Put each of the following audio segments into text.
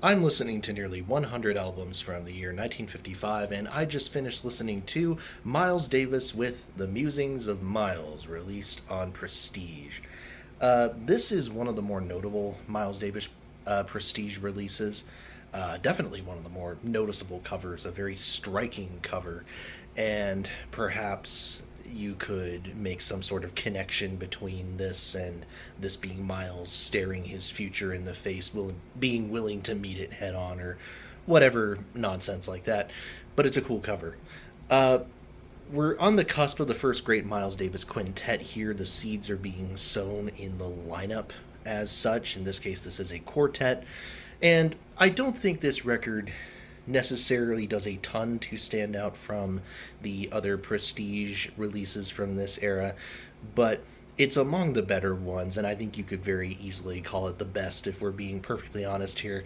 I'm listening to nearly 100 albums from the year 1955, and I just finished listening to Miles Davis with The Musings of Miles, released on Prestige. This is one of the more notable Miles Davis Prestige releases. Definitely one of the more noticeable covers, a very striking cover, and perhaps you could make some sort of connection between this and this being Miles staring his future in the face, being willing to meet it head on, or whatever nonsense like that. But it's a cool cover. Uh, we're on the cusp of the first great Miles Davis quintet here. The seeds are being sown in the lineup as such. In this case, this is a quartet. And I don't think this record necessarily does a ton to stand out from the other Prestige releases from this era, but it's among the better ones, and I think you could very easily call it the best if we're being perfectly honest here.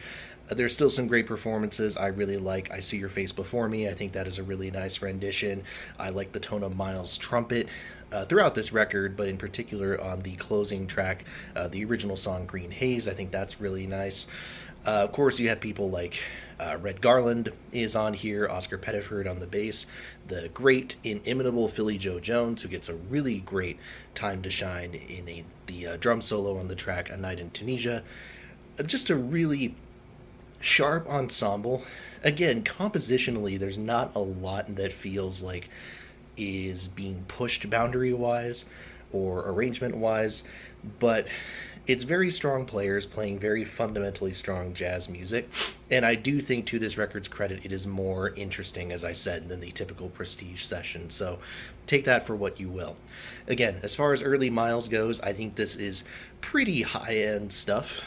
There's still some great performances I really like. I See Your Face Before Me. I think that is a really nice rendition. I like the tone of Miles' trumpet throughout this record, but in particular on the closing track, the original song Green Haze. I think that's really nice. Of course, you have people like Red Garland is on here, Oscar Pettiford on the bass, the great, inimitable Philly Joe Jones, who gets a really great time to shine in the drum solo on the track A Night in Tunisia. Just a really sharp ensemble. Again, compositionally, there's not a lot that feels like is being pushed boundary wise or arrangement wise, but it's very strong players playing very fundamentally strong jazz music, and I do think, to this record's credit, it is more interesting, as I said, than the typical Prestige session, so take that for what you will. Again, as far as early Miles goes, I think this is pretty high-end stuff,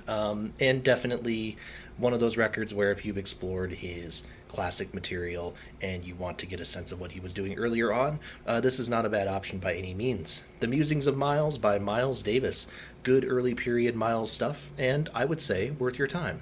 and definitely one of those records where if you've explored his classic material and you want to get a sense of what he was doing earlier on, this is not a bad option by any means. The Musings of Miles by Miles Davis. Good early period Miles stuff, and I would say worth your time.